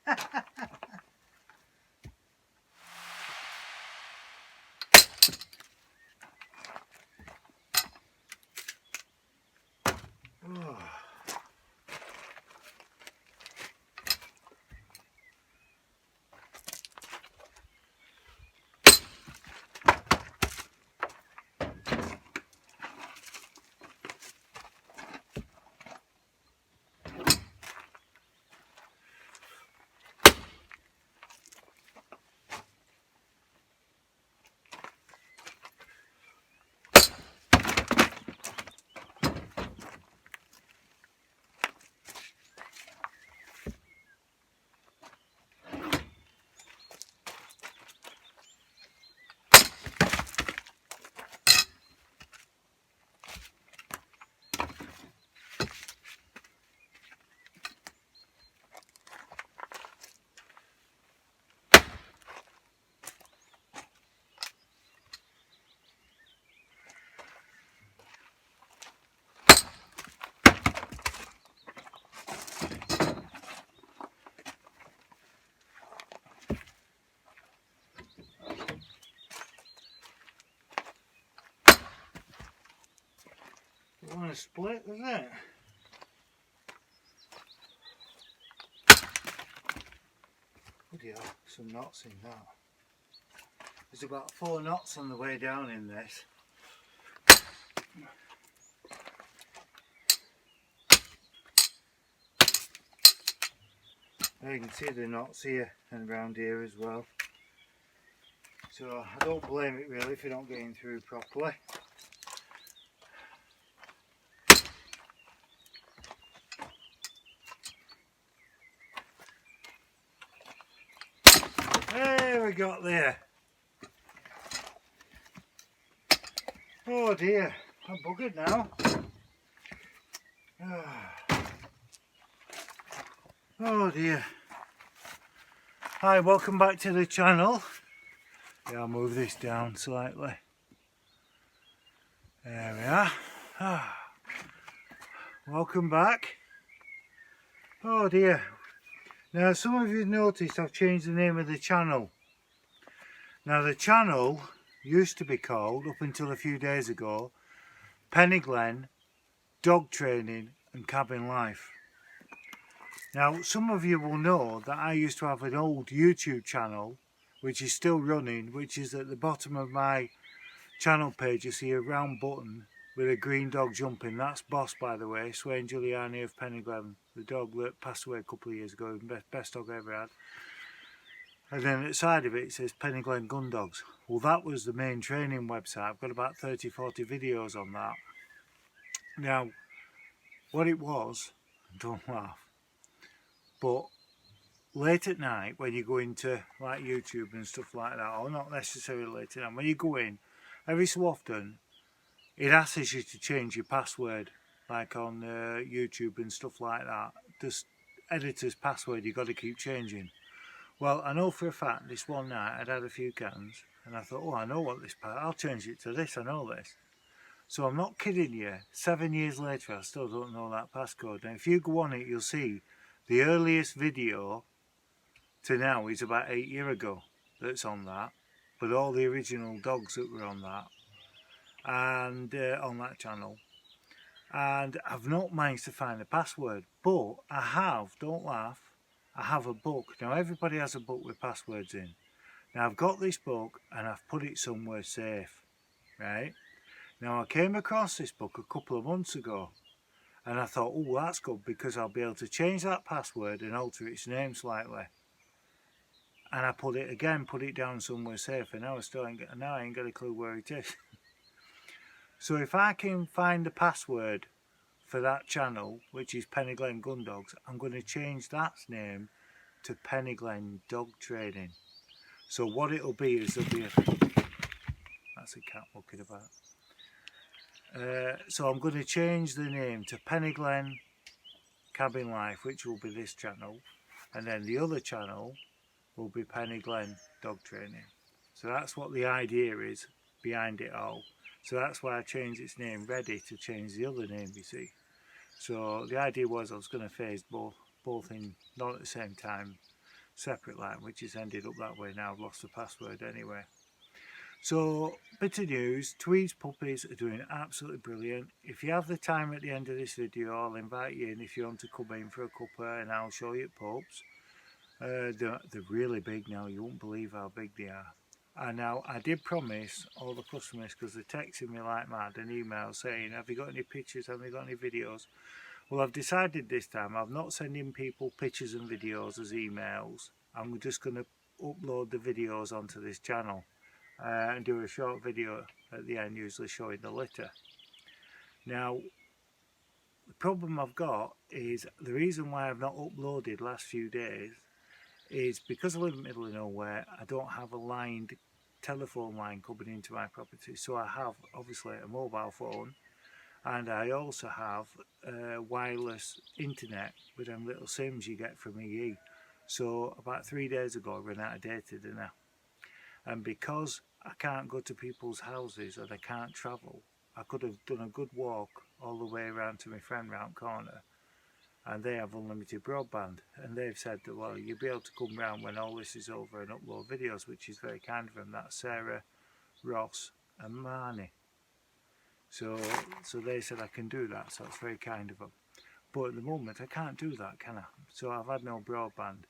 Oh. You want to split, isn't it? Bloody hell, some knots in that. There's about 4 knots on the way down in this. Now you can see the knots here and around here as well. So I don't blame it really if you're not getting through properly. There we got there. Oh dear, I'm buggered now. Oh dear. Hi, welcome back to the channel. Yeah, I'll move this down slightly. There we are. Welcome back. Oh dear. Now some of you noticed I've changed the name of the channel. Now the channel used to be called, up until a few days ago, Penny Glen Dog Training and Cabin Life. Now some of you will know that I used to have an old YouTube channel which is still running, which is at the bottom of my channel page. You see a round button with a green dog jumping. That's Boss, by the way, Swain Giuliani of Penny Glen, the dog that passed away a couple of years ago, best dog I ever had. And then at the side of it says Penny Glen Gun Dogs. Well, that was the main training website. I've got about 30-40 videos on that. Now what it was, don't laugh, but late at night when you go into like YouTube and stuff like that, or not necessarily late at night, when you go in, every so often it asks you to change your password, like on YouTube and stuff like that. Just editor's password, you've got to keep changing. Well, I know for a fact this one night I'd had a few cans and I thought, oh, I know what this I'll change it to this, I know this. So I'm not kidding you, 7 years later I still don't know that passcode. Now if you go on it, you'll see the earliest video to now is about 8 years ago that's on that, but all the original dogs that were on that and on that channel, and I've not managed to find the password, but I have, don't laugh, I have a book. Now everybody has a book with passwords in. Now I've got this book and I've put it somewhere safe, right? Now I came across this book a couple of months ago and I thought, oh, that's good because I'll be able to change that password and alter its name slightly. And I put it down somewhere safe, and now I ain't got a clue where it is. So if I can find the password for that channel, which is Penny Glen Gun Dogs, I'm going to change that name to Penny Glen Dog Training. So what it'll be is there'll be that's a cat looking about. So I'm going to change the name to Penny Glen Cabin Life, which will be this channel, and then the other channel will be Penny Glen Dog Training. So that's what the idea is behind it all. So that's why I changed its name, ready to change the other name, you see. So the idea was I was going to phase both in, not at the same time. separate line, which has ended up that way now. I've lost the password anyway. So, bit of news, Tweed's puppies are doing absolutely brilliant. If you have the time at the end of this video, I'll invite you in if you want to come in for a cuppa and I'll show you pups. They're really big now, you won't believe how big they are. And now, I did promise all the customers, because they're texting me like mad, an email saying, have you got any pictures, have you got any videos? Well, I've decided this time, I'm not sending people pictures and videos as emails. I'm just going to upload the videos onto this channel and do a short video at the end, usually showing the litter. Now, the problem I've got is, the reason why I've not uploaded last few days is because I live in the middle of nowhere. I don't have a lined telephone line coming into my property, so I have obviously a mobile phone, and I also have wireless internet with them little SIMs you get from EE. So about 3 days ago I ran out of data, didn't I? And because I can't go to people's houses and I can't travel, I could have done a good walk all the way around to my friend round corner, and they have unlimited broadband, and they've said that, well, you'll be able to come round when all this is over and upload videos, which is very kind of them. That's Sarah, Ross and Marnie. So they said I can do that, so it's very kind of them. But at the moment I can't do that, can I? So I've had no broadband,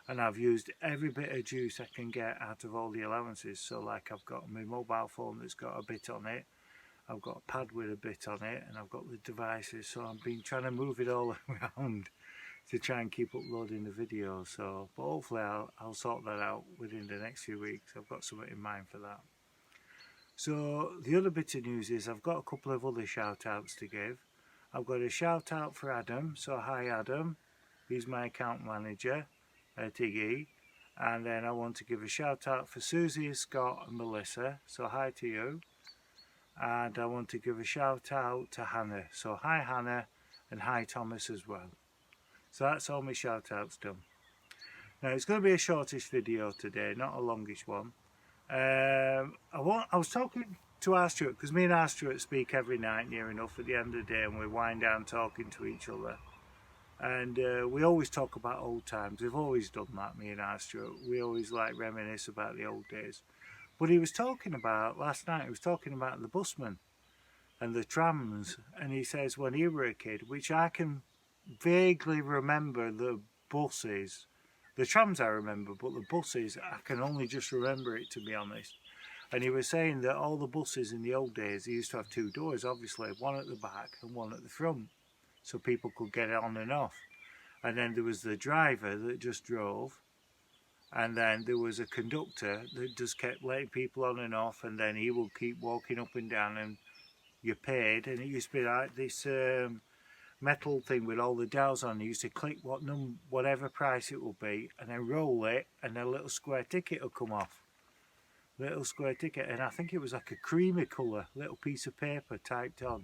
and I've used every bit of juice I can get out of all the allowances. So like, I've got my mobile phone that's got a bit on it, I've got a pad with a bit on it, and I've got the devices, so I've been trying to move it all around to try and keep uploading the videos. So, but hopefully I'll sort that out within the next few weeks. I've got something in mind for that. So the other bit of news is I've got a couple of other shout outs to give. I've got a shout out for Adam, so hi Adam, he's my account manager at EE. And then I want to give a shout out for Susie, Scott and Melissa, so hi to you. And I want to give a shout out to Hannah, so hi Hannah, and hi Thomas as well. So that's all my shout outs done. Now it's going to be a shortish video today, not a longish one. I was talking to our Stuart, because me and our Stuart speak every night near enough at the end of the day, and we wind down talking to each other. And we always talk about old times. We've always done that, me and our Stuart. We always like reminisce about the old days. But he was talking about, last night, he was talking about the busmen and the trams, and he says when he was a kid, which I can vaguely remember the buses. The trams I remember, but the buses, I can only just remember it, to be honest. And he was saying that all the buses in the old days, they used to have two doors, obviously, one at the back and one at the front, so people could get on and off. And then there was the driver that just drove, and then there was a conductor that just kept letting people on and off, and then he would keep walking up and down, and you paid, and it used to be like this metal thing with all the dials on. You used to click whatever price it would be, and then roll it, and a little square ticket will come off. Little square ticket, and I think it was like a creamy colour, little piece of paper typed on,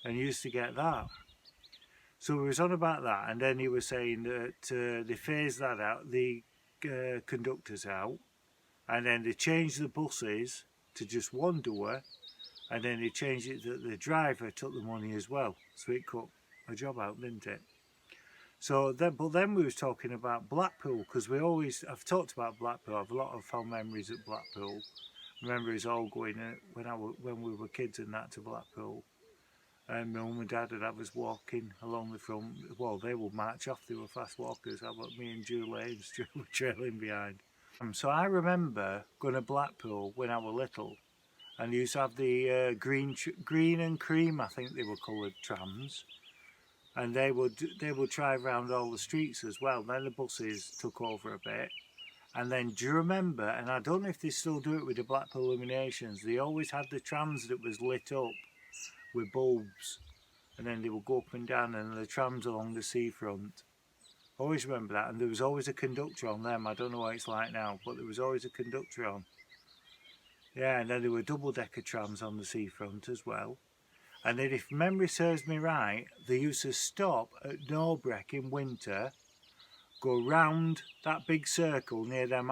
and you used to get that. So he was on about that, and then he was saying that they phased that out, the conductors out, and then they changed the buses to just one door, and then they changed it that the driver took the money as well, so it cut a job out, didn't it? So then, but then we was talking about Blackpool, because I've talked about Blackpool. I have a lot of fond memories at Blackpool. Memories all going when we were kids and that, to Blackpool. And my mum and dad would have us walking along the front. Well, they would march off, they were fast walkers. How about me and Julie were trailing behind? So I remember going to Blackpool when I was little, and used to have the green and cream, I think they were coloured, trams. And they would drive around all the streets as well. Then the buses took over a bit. And then, do you remember, and I don't know if they still do it with the Blackpool Illuminations, they always had the trams that was lit up with bulbs, and then they would go up and down, and the trams along the seafront. Always remember that, and there was always a conductor on them. I don't know what it's like now, but there was always a conductor on. Yeah, and then there were double-decker trams on the seafront as well. And then, if memory serves me right, they used to stop at Norbreck in winter, go round that big circle near them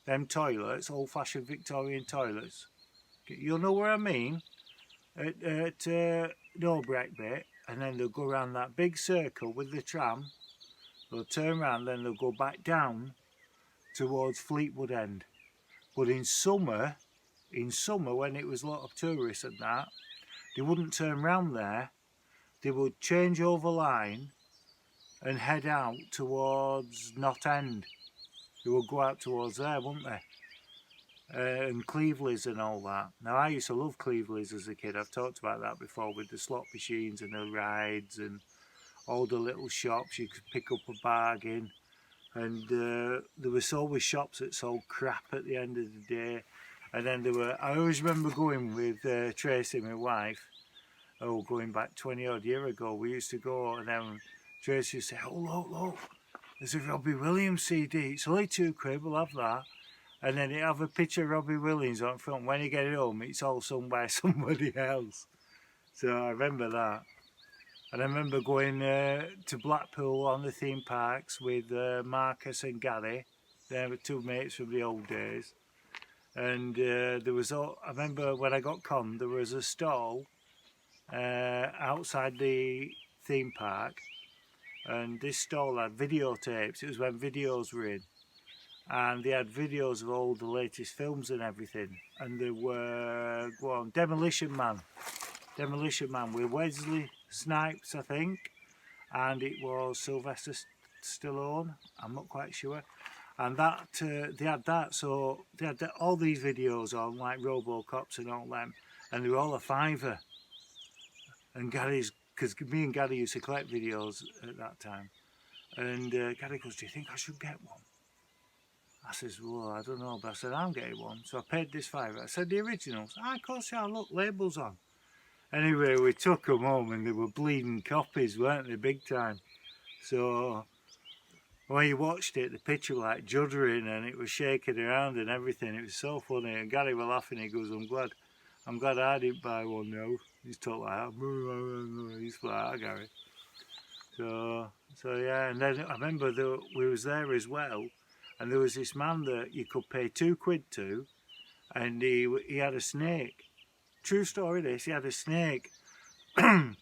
them toilets, old-fashioned Victorian toilets. You'll know where I mean, at Norbreck bit, and then they'll go around that big circle with the tram, They'll turn around, then they'll go back down towards Fleetwood End. But in summer when it was a lot of tourists and that, they wouldn't turn round there. They would change over line and head out towards Knott End. They would go out towards there, wouldn't they? And Cleveley's and all that. Now I used to love Cleveley's as a kid. I've talked about that before, with the slot machines and the rides and all the little shops. You could pick up a bargain, and there was always shops that sold crap at the end of the day. And then I always remember going with Tracy, my wife, going back 20 odd years ago. We used to go, and then Tracy would say, oh look, there's a Robbie Williams CD, it's only £2, we'll have that. And then it have a picture of Robbie Williams on front. When you get it home, it's all sung by somebody else. So I remember that. And I remember going to Blackpool on the theme parks with Marcus and Gary. They were two mates from the old days. And I remember when I got conned, there was a stall outside the theme park. And this stall had videotapes. It was when videos were in. And they had videos of all the latest films and everything. And they were, Demolition Man with Wesley Snipes, I think. And it was Sylvester Stallone, I'm not quite sure. And that they had that, so they had all these videos on, like Robocops and all them. And they were all a £5. And because me and Gary used to collect videos at that time. And Gary goes, do you think I should get one? I says, well, I don't know, but I said, I'm getting one. So I paid this £5. I said, the originals? Of course they are, look, labels on. Anyway, we took them home and they were bleeding copies, weren't they, big time. So when you watched it, the picture was like juddering and it was shaking around and everything. It was so funny. And Gary was laughing, he goes, I'm glad I didn't buy one now. He's talking like that. He's like, Gary. So yeah, and then I remember we was there as well. And there was this man that you could pay £2 to, and he had a snake. True story this, he had a snake. And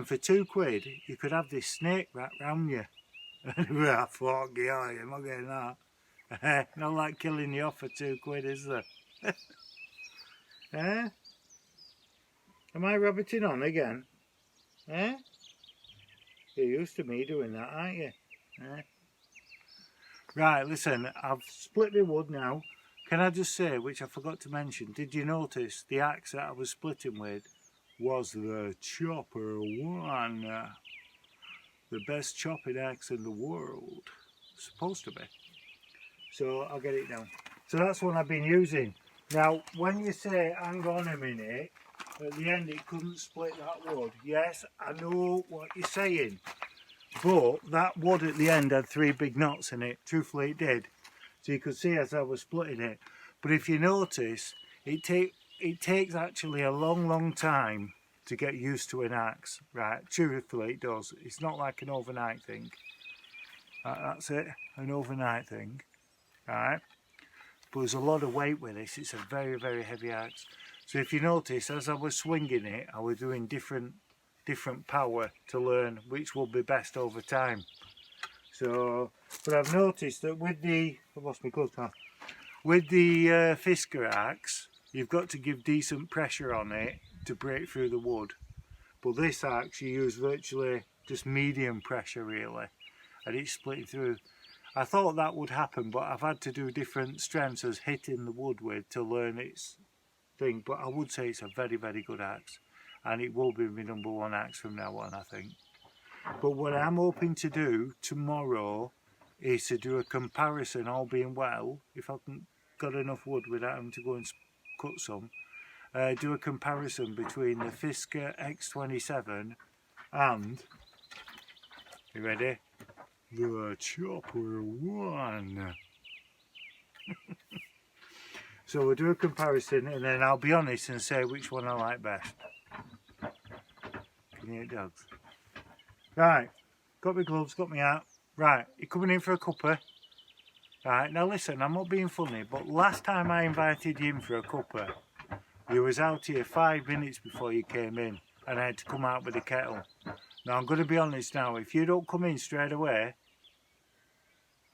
for £2 you could have this snake wrapped round you. And I thought, yeah, I'm not getting that. Not like killing you off for £2, is there? Eh? Am I rabbiting on again? Eh? You're used to me doing that, aren't you? Eh? Right, listen, I've split the wood now. Can I just say, which I forgot to mention, did you notice the axe that I was splitting with was the Chopper 1? The best chopping axe in the world. Supposed to be. So I'll get it down. So that's what I've been using. Now, when you say, hang on a minute, at the end it couldn't split that wood. Yes, I know what you're saying. But that wood at the end had 3 big knots in it. Truthfully, it did. So you could see as I was splitting it. But if you notice, it takes actually a long time to get used to an axe. Right, truthfully it does. It's not like an overnight thing. That's it, an overnight thing. Right. But there's a lot of weight with this. It's a very, very heavy axe. So if you notice, as I was swinging it, I was doing different power to learn which will be best over time. So, but I've noticed that with the, I've lost my clothes now. With the Fisker axe, you've got to give decent pressure on it to break through the wood. But this axe, you use virtually just medium pressure really, and it's splitting through. I thought that would happen, but I've had to do different strengths as hitting the wood with to learn its thing. But I would say it's a very, very good axe, and it will be my #1 axe from now on, I think. But what I'm hoping to do tomorrow is to do a comparison, all being well, if I can got enough wood without having to go and cut some, do a comparison between the Fisker X27 and, you ready? The Chopper 1. So we'll do a comparison and then I'll be honest and say which one I like best. Can you hear dogs? Right, got my gloves, got my hat. Right, you're coming in for a cuppa. Right, now listen, I'm not being funny, but last time I invited you in for a cuppa, you was out here 5 minutes before you came in and I had to come out with a kettle. Now I'm going to be honest now, if you don't come in straight away,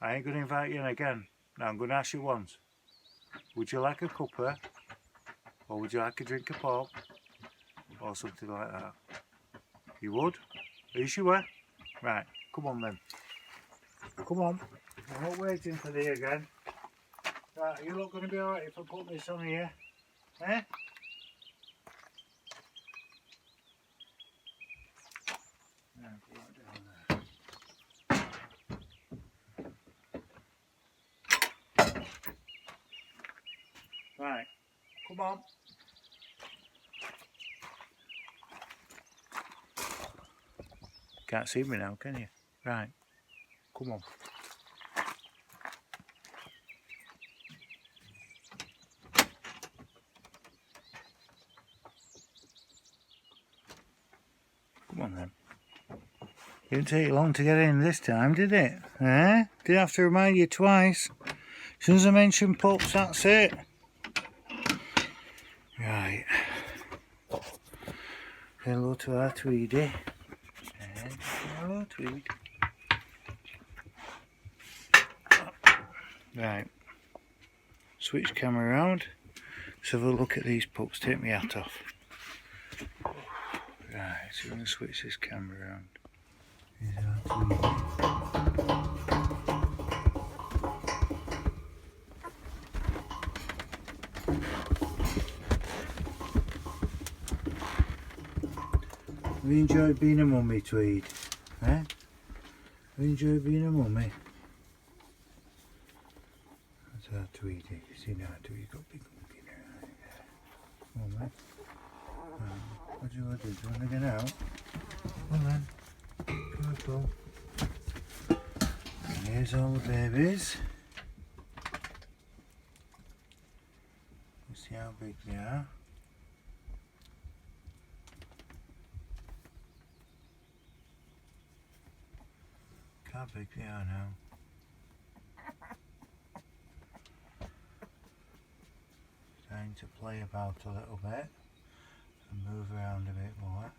I ain't going to invite you in again. Now I'm going to ask you once. Would you like a cuppa? Or would you like a drink of pop? Or something like that? You would? Are you sure? Right, come on then. Come on. I'm not waiting for thee again. Right, are you not going to be alright if I put this on here? Eh? Now, put that down there. Right, come on. Can't see me now, can you? Right, come on. Come on then. Didn't take long to get in this time, did it? Eh? Didn't have to remind you twice. As soon as I mention pups, that's it. Right. Hello to our Tweedy. And hello, Tweed. Right. Switch camera around. Let's have a look at these pups. Take my hat off. Right, so we're going to switch this camera around. Here's our Tweedy. Have you enjoyed being a mummy, Tweed? Eh? Have you enjoyed being a mummy? That's our Tweedy. See now, Tweed got big monkey now. Come on, man. What do you want to do? Do you want to get out? Come on, then. Careful. And here's all the babies. Let's see how big they are. How big they are now. Trying to play about a little bit and move around a bit more.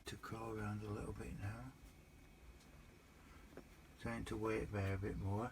To crawl around a little bit now. Trying to weight bear a bit more.